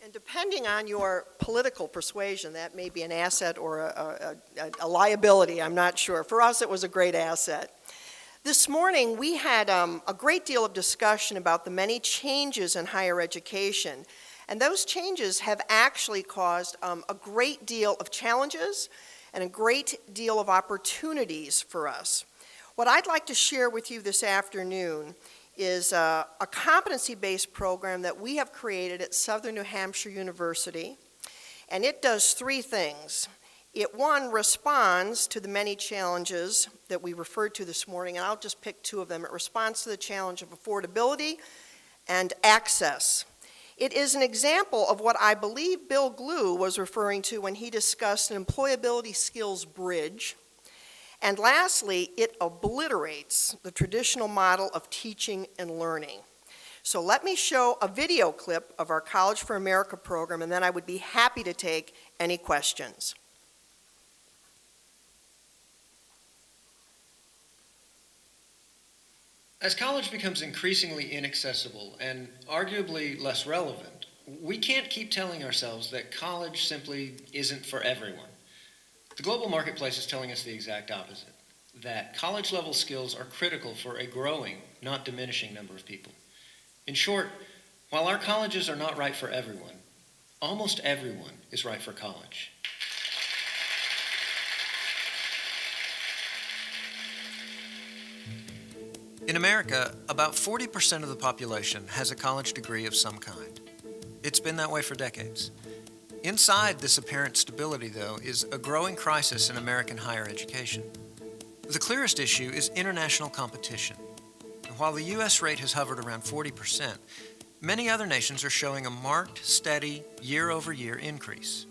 And depending on your political persuasion, that may be an asset or a liability, I'm not sure. For us, it was a great asset. This morning, we had a great deal of discussion about the many changes in higher education. And those changes have actually caused a great deal of challenges and a great deal of opportunities for us. What I'd like to share with you this afternoon is a competency-based program that we have created at Southern New Hampshire University, and it does three things. It, one, responds to the many challenges that we referred to this morning, and I'll just pick two of them. It responds to the challenge of affordability and access. It is an example of what I believe Bill Glue was referring to when he discussed an employability skills bridge. And lastly, it obliterates the traditional model of teaching and learning. So let me show a video clip of our College for America program, and then I would be happy to take any questions. As college becomes increasingly inaccessible and arguably less relevant, we can't keep telling ourselves that college simply isn't for everyone. The global marketplace is telling us the exact opposite, that college-level skills are critical for a growing, not diminishing number of people. In short, while our colleges are not right for everyone, almost everyone is right for college. In America, about 40% of the population has a college degree of some kind. It's been that way for decades. Inside this apparent stability, though, is a growing crisis in American higher education. The clearest issue is international competition. While the U.S. rate has hovered around 40%, many other nations are showing a marked, steady, year-over-year increase.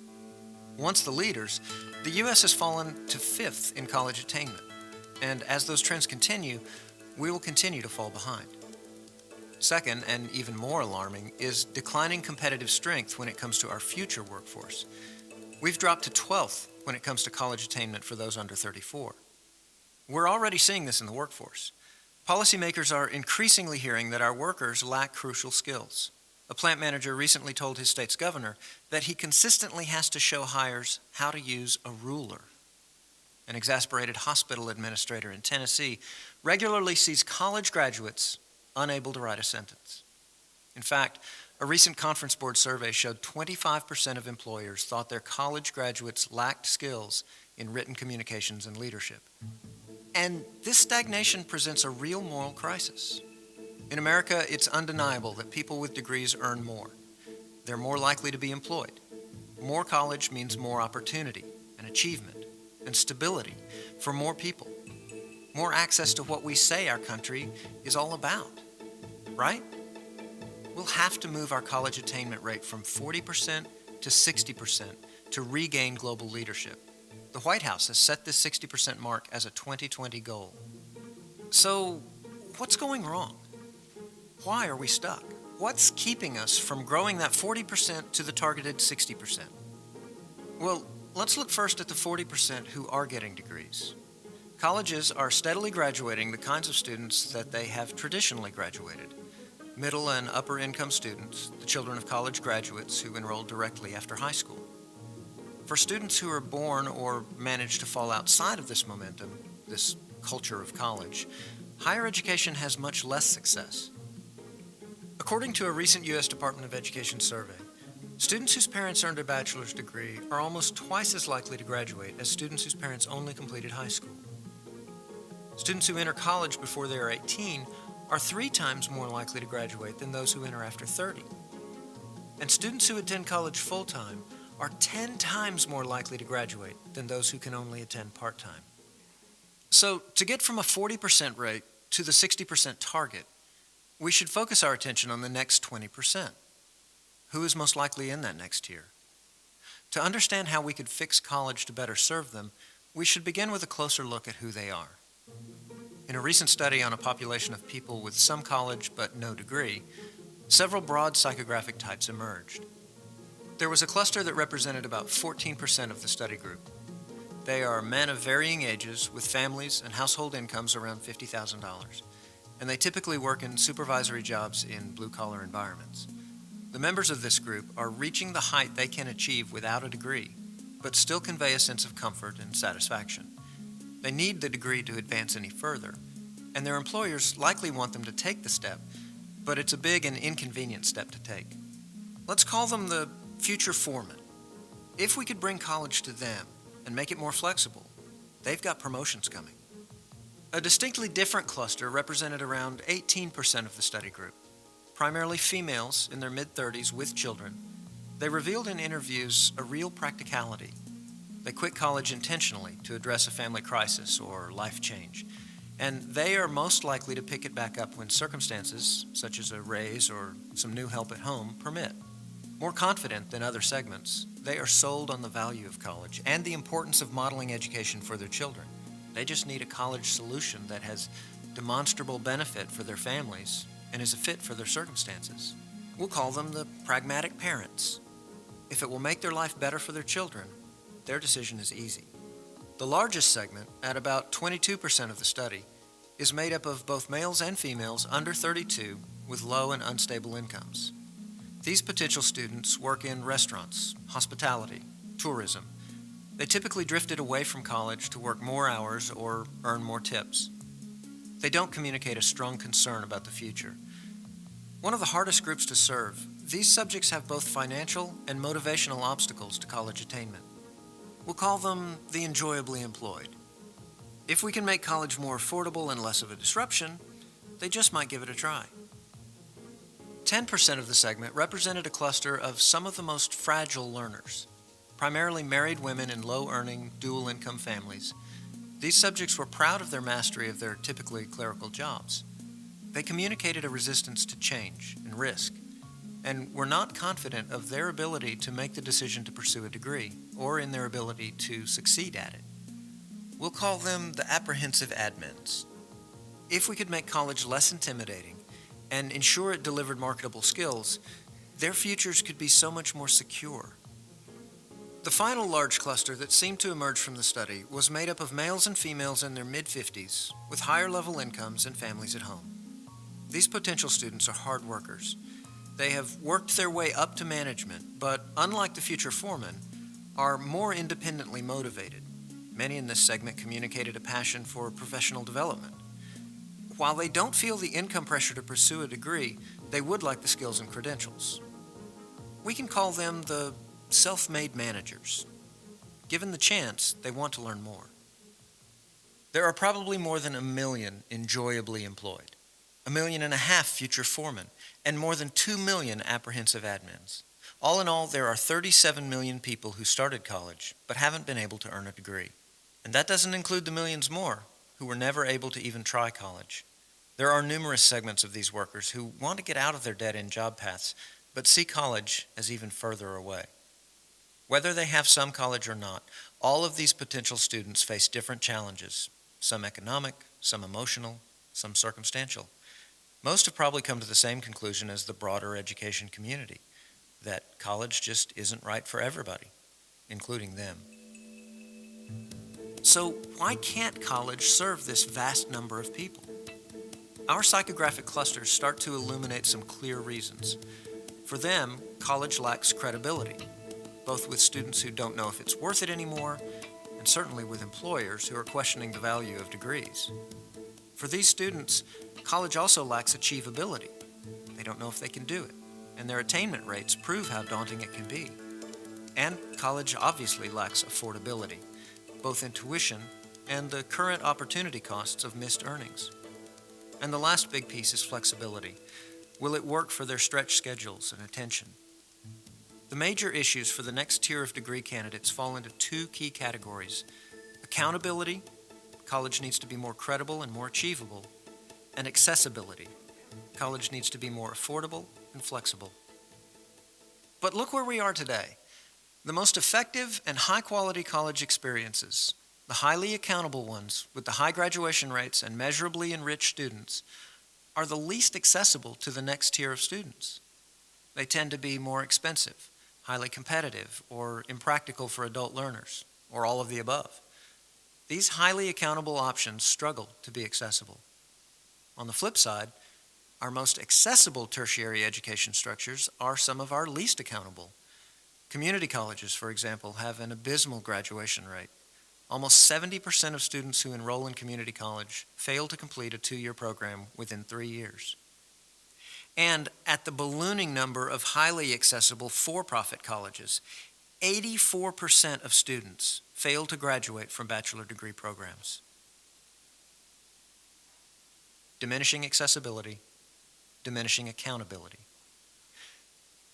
Once the leaders, the U.S. has fallen to 5th in college attainment, and as those trends continue, we will continue to fall behind. Second, and even more alarming, is declining competitive strength when it comes to our future workforce. We've dropped to 12th when it comes to college attainment for those under 34. We're already seeing this in the workforce. Policymakers are increasingly hearing that our workers lack crucial skills. A plant manager recently told his state's governor that he consistently has to show hires how to use a ruler. An exasperated hospital administrator in Tennessee regularly sees college graduates unable to write a sentence. In fact, a recent conference board survey showed 25% of employers thought their college graduates lacked skills in written communications and leadership. And this stagnation presents a real moral crisis. In America, it's undeniable that people with degrees earn more. They're more likely to be employed. More college means more opportunity and achievement and stability for more people. More access to what we say our country is all about, right? We'll have to move our college attainment rate from 40% to 60% to regain global leadership. The White House has set this 60% mark as a 2020 goal. So, what's going wrong? Why are we stuck? What's keeping us from growing that 40% to the targeted 60%? Well, let's look first at the 40% who are getting degrees. Colleges are steadily graduating the kinds of students that they have traditionally graduated. Middle and upper income students, the children of college graduates who enroll directly after high school. For students who are born or manage to fall outside of this momentum, this culture of college, higher education has much less success. According to a recent U.S. Department of Education survey, students whose parents earned a bachelor's degree are almost twice as likely to graduate as students whose parents only completed high school. Students who enter college before they are 18 are 3 times more likely to graduate than those who enter after 30. And students who attend college full-time are 10 times more likely to graduate than those who can only attend part-time. So, to get from a 40% rate to the 60% target, we should focus our attention on the next 20%. Who is most likely in that next tier? To understand how we could fix college to better serve them, we should begin with a closer look at who they are. In a recent study on a population of people with some college but no degree, several broad psychographic types emerged. There was a cluster that represented about 14% of the study group. They are men of varying ages with families and household incomes around $50,000, and they typically work in supervisory jobs in blue-collar environments. The members of this group are reaching the height they can achieve without a degree, but still convey a sense of comfort and satisfaction. They need the degree to advance any further, and their employers likely want them to take the step, but it's a big and inconvenient step to take. Let's call them the future foreman. If we could bring college to them and make it more flexible, they've got promotions coming. A distinctly different cluster represented around 18% of the study group, primarily females in their mid-30s with children. They revealed in interviews a real practicality. They quit college intentionally to address a family crisis or life change, and they are most likely to pick it back up when circumstances, such as a raise or some new help at home, permit. More confident than other segments, they are sold on the value of college and the importance of modeling education for their children. They just need a college solution that has demonstrable benefit for their families and is a fit for their circumstances. We'll call them the pragmatic parents. If it will make their life better for their children, their decision is easy. The largest segment, at about 22% of the study, is made up of both males and females under 32 with low and unstable incomes. These potential students work in restaurants, hospitality, tourism. They typically drifted away from college to work more hours or earn more tips. They don't communicate a strong concern about the future. One of the hardest groups to serve, these subjects have both financial and motivational obstacles to college attainment. We'll call them the enjoyably employed. If we can make college more affordable and less of a disruption, they just might give it a try. 10% of the segment represented a cluster of some of the most fragile learners, primarily married women in low-earning, dual-income families. These subjects were proud of their mastery of their typically clerical jobs. They communicated a resistance to change and risk, and were not confident of their ability to make the decision to pursue a degree, or in their ability to succeed at it. We'll call them the apprehensive admins. If we could make college less intimidating and ensure it delivered marketable skills, their futures could be so much more secure. The final large cluster that seemed to emerge from the study was made up of males and females in their mid-50s with higher level incomes and families at home. These potential students are hard workers. They have worked their way up to management, but unlike the future foreman, are more independently motivated. Many in this segment communicated a passion for professional development. While they don't feel the income pressure to pursue a degree, they would like the skills and credentials. We can call them the self-made managers. Given the chance, they want to learn more. There are probably more than 1 million enjoyably employed, 1.5 million future foremen, and more than 2 million apprehensive admins. All in all, there are 37 million people who started college but haven't been able to earn a degree. And that doesn't include the millions more who were never able to even try college. There are numerous segments of these workers who want to get out of their dead-end job paths but see college as even further away. Whether they have some college or not, all of these potential students face different challenges, some economic, some emotional, some circumstantial. Most have probably come to the same conclusion as the broader education community, that college just isn't right for everybody, including them. So why can't college serve this vast number of people? Our psychographic clusters start to illuminate some clear reasons. For them, college lacks credibility, both with students who don't know if it's worth it anymore, and certainly with employers who are questioning the value of degrees. For these students, college also lacks achievability. They don't know if they can do it, and their attainment rates prove how daunting it can be. And college obviously lacks affordability, both in tuition and the current opportunity costs of missed earnings. And the last big piece is flexibility. Will it work for their stretched schedules and attention? The major issues for the next tier of degree candidates fall into 2 key categories. Accountability, college needs to be more credible and more achievable, and accessibility, college needs to be more affordable and flexible. But look where we are today. The most effective and high-quality college experiences, the highly accountable ones with the high graduation rates and measurably enriched students, are the least accessible to the next tier of students. They tend to be more expensive, highly competitive, or impractical for adult learners, or all of the above. These highly accountable options struggle to be accessible. On the flip side, Our most accessible tertiary education structures are some of our least accountable. Community colleges, for example, have an abysmal graduation rate. Almost 70% of students who enroll in community college fail to complete a 2-year program within 3 years. And at the ballooning number of highly accessible for-profit colleges, 84% of students fail to graduate from bachelor degree programs. Diminishing accessibility, diminishing accountability.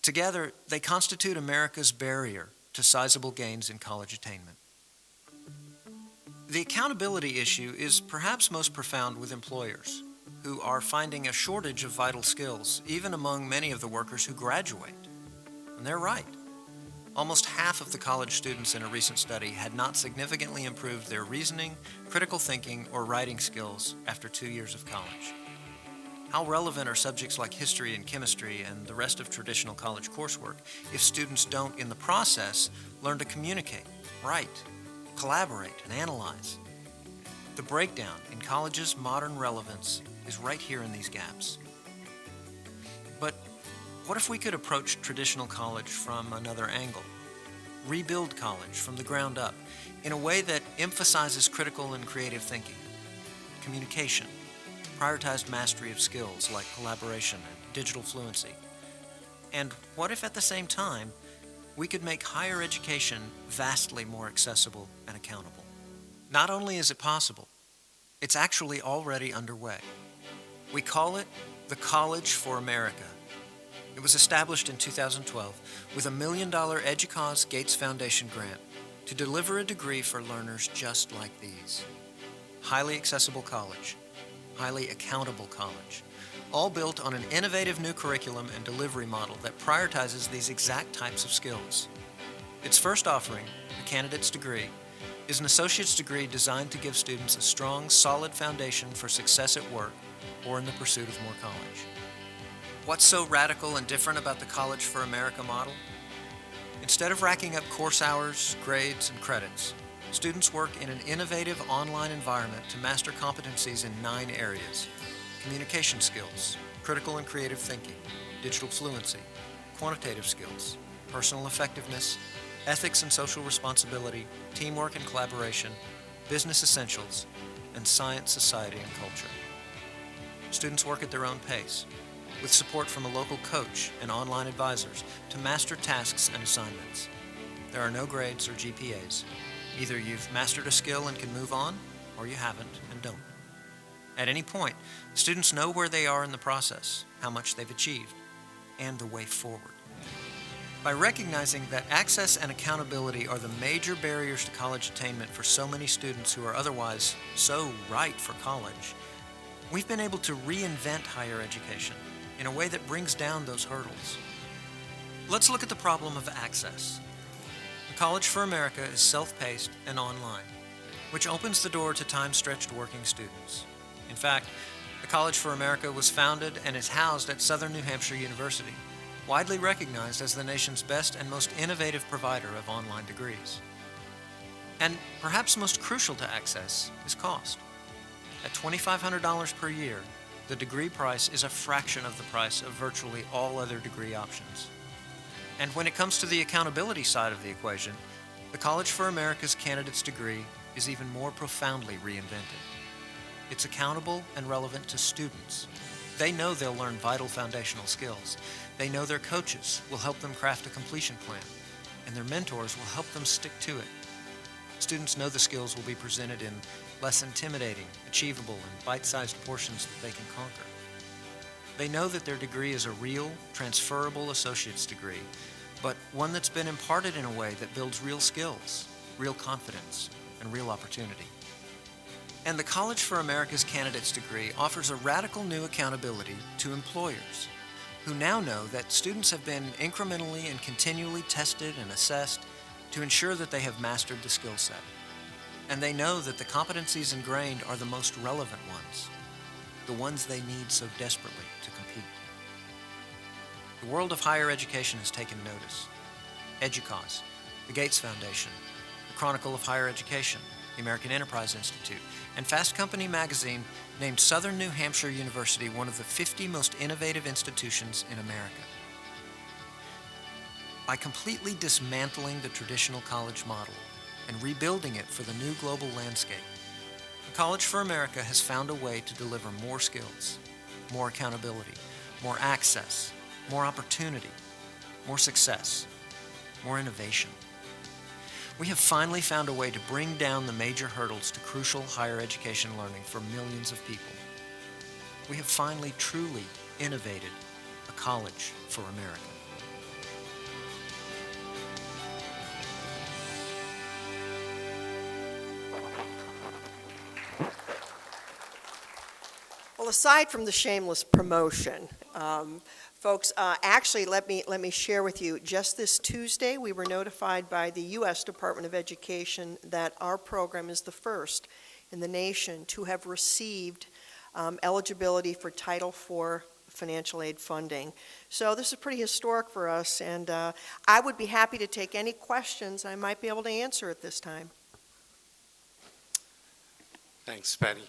Together, they constitute America's barrier to sizable gains in college attainment. The accountability issue is perhaps most profound with employers, who are finding a shortage of vital skills, even among many of the workers who graduate. And they're right. Almost half of the college students in a recent study had not significantly improved their reasoning, critical thinking, or writing skills after 2 years of college. How relevant are subjects like history and chemistry and the rest of traditional college coursework if students don't, in the process, learn to communicate, write, collaborate, and analyze? The breakdown in college's modern relevance is right here in these gaps. But what if we could approach traditional college from another angle? Rebuild college from the ground up in a way that emphasizes critical and creative thinking, communication, prioritized mastery of skills like collaboration and digital fluency. And what if at the same time, we could make higher education vastly more accessible and accountable? Not only is it possible, it's actually already underway. We call it the College for America. It was established in 2012 with a $1 million EDUCAUSE Gates Foundation grant to deliver a degree for learners just like these. Highly accessible college, highly accountable college, all built on an innovative new curriculum and delivery model that prioritizes these exact types of skills. Its first offering, the candidate's degree, is an associate's degree designed to give students a strong, solid foundation for success at work or in the pursuit of more college. What's so radical and different about the College for America model? Instead of racking up course hours, grades, and credits, students work in an innovative online environment to master competencies in 9 areas: communication skills, critical and creative thinking, digital fluency, quantitative skills, personal effectiveness, ethics and social responsibility, teamwork and collaboration, business essentials, and science, society, and culture. Students work at their own pace, with support from a local coach and online advisors to master tasks and assignments. There are no grades or GPAs. Either you've mastered a skill and can move on, or you haven't and don't. At any point, students know where they are in the process, how much they've achieved, and the way forward. By recognizing that access and accountability are the major barriers to college attainment for so many students who are otherwise so right for college, we've been able to reinvent higher education in a way that brings down those hurdles. Let's look at the problem of access. The College for America is self-paced and online, which opens the door to time-stretched working students. In fact, the College for America was founded and is housed at Southern New Hampshire University, widely recognized as the nation's best and most innovative provider of online degrees. And perhaps most crucial to access is cost. At $2,500 per year, the degree price is a fraction of the price of virtually all other degree options. And when it comes to the accountability side of the equation, the College for America's candidate's degree is even more profoundly reinvented. It's accountable and relevant to students. They know they'll learn vital foundational skills. They know their coaches will help them craft a completion plan, and their mentors will help them stick to it. Students know the skills will be presented in less intimidating, achievable, and bite-sized portions that they can conquer. They know that their degree is a real, transferable associate's degree, but one that's been imparted in a way that builds real skills, real confidence, and real opportunity. And the College for America's candidate's degree offers a radical new accountability to employers, who now know that students have been incrementally and continually tested and assessed to ensure that they have mastered the skill set. And they know that the competencies ingrained are the most relevant ones, the ones they need so desperately to compete. The world of higher education has taken notice. EDUCAUSE, the Gates Foundation, the Chronicle of Higher Education, the American Enterprise Institute, and Fast Company magazine named Southern New Hampshire University one of the 50 most innovative institutions in America. By completely dismantling the traditional college model and rebuilding it for the new global landscape, the College for America has found a way to deliver more skills, more accountability, more access, more opportunity, more success, more innovation. We have finally found a way to bring down the major hurdles to crucial higher education learning for millions of people. We have finally truly innovated a college for America. Well, aside from the shameless promotion, folks, actually, let me share with you, just this Tuesday, we were notified by the U.S. Department of Education that our program is the first in the nation to have received eligibility for Title IV financial aid funding. So this is pretty historic for us, and I would be happy to take any questions I might be able to answer at this time. Thanks, Patty.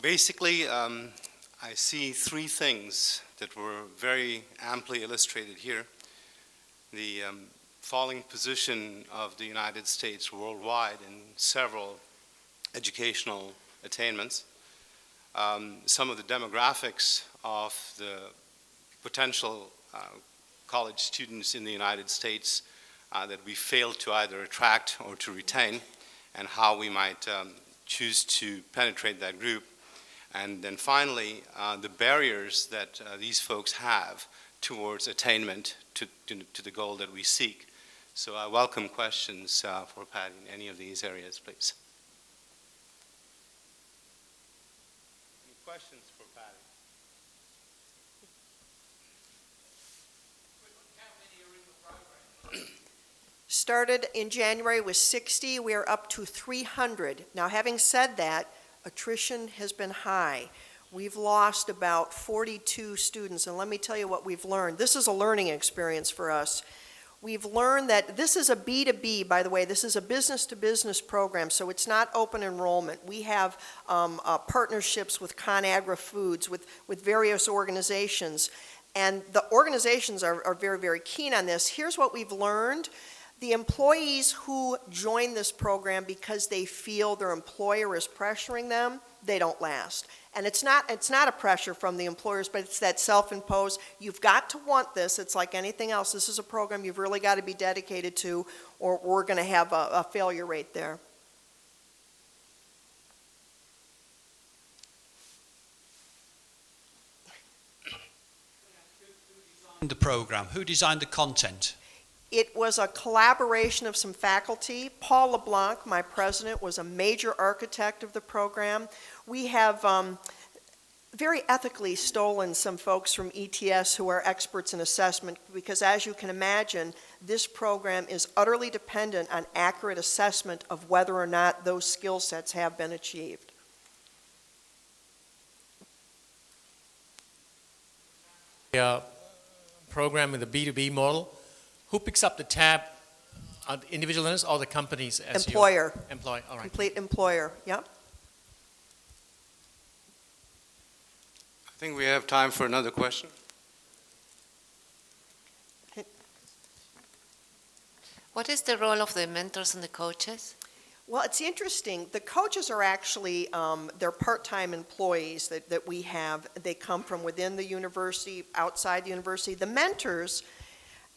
Basically, I see three things that were very amply illustrated here. The falling position of the United States worldwide in several educational attainments, some of the demographics of the potential college students in the United States that we failed to either attract or to retain, and how we might choose to penetrate that group. And then finally, the barriers that these folks have towards attainment to the goal that we seek. So I welcome questions for Patty in any of these areas, please. Any questions for Patty? How many are in the program? Started in January with 60, we are up to 300. Now, having said that, attrition has been high. We've lost about 42 students, and let me tell you what we've learned. This is a learning experience for us. We've learned that this is a B2B, by the way. This is a business-to-business program, so it's not open enrollment. We have partnerships with ConAgra Foods, with various organizations, and the organizations are very, very keen on this. Here's what we've learned. The employees who join this program because they feel their employer is pressuring them, they don't last. And it's not a pressure from the employers, but it's that self-imposed, you've got to want this. It's like anything else. This is a program you've really got to be dedicated to, or we're going to have a failure rate there. The program, who designed the content? It was a collaboration of some faculty. Paul LeBlanc, my president, was a major architect of the program. We have very ethically stolen some folks from ETS who are experts in assessment, because as you can imagine, this program is utterly dependent on accurate assessment of whether or not those skill sets have been achieved. Program with a B2B model. Who picks up the tab? Are the individual learners or the companies as Employer. Employer, all right. Complete employer, yep. I think we have time for another question. What is the role of the mentors and the coaches? Well, it's interesting. The coaches are actually, they're part-time employees that we have. They come from within the university, outside the university. The mentors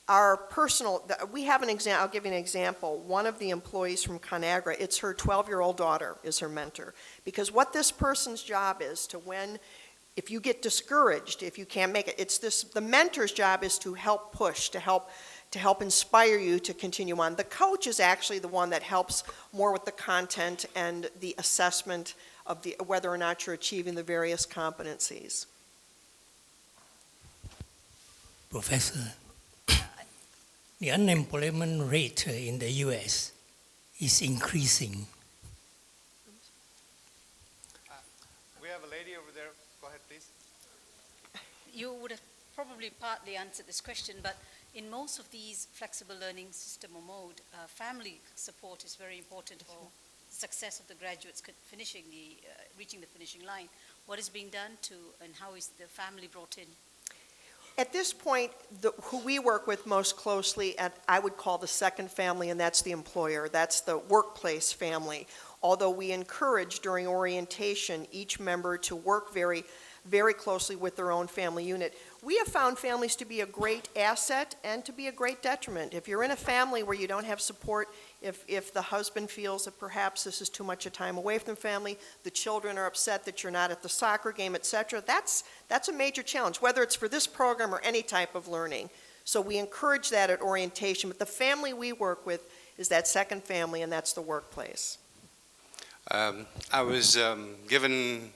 are personal. We have an example. I'll give you an example. One of the employees from ConAgra, it's her 12-year-old daughter is her mentor. Because what this person's job is to if you get discouraged, if you can't make it, the mentor's job is to help push, to help inspire you to continue on. The coach is actually the one that helps more with the content and the assessment of whether or not you're achieving the various competencies. Professor, the unemployment rate in the U.S. is increasing. We have a lady over there. Go ahead, please. You would have probably partly answered this question, but in most of these flexible learning system or mode, family support is very important for success of the graduates reaching the finishing line. What is being done and how is the family brought in? At this point, who we work with most closely, I would call the second family, and that's the employer. That's the workplace family. Although we encourage during orientation each member to work very, very closely with their own family unit. We have found families to be a great asset and to be a great detriment. If you're in a family where you don't have support, if the husband feels that perhaps this is too much a time away from the family, the children are upset that you're not at the soccer game, etc., that's a major challenge, whether it's for this program or any type of learning. So we encourage that at orientation, but the family we work with is that second family, and that's the workplace. I was given,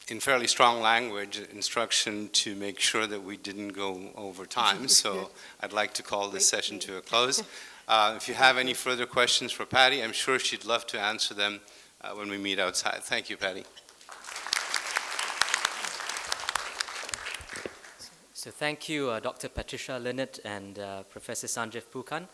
in fairly strong language, instruction to make sure that we didn't go over time, so I'd like to call this session to a close. If you have any further questions for Patty, I'm sure she'd love to answer them when we meet outside. Thank you, Patty. So thank you, Dr. Patricia, Lynott, and Professor Sanjeev Pookan.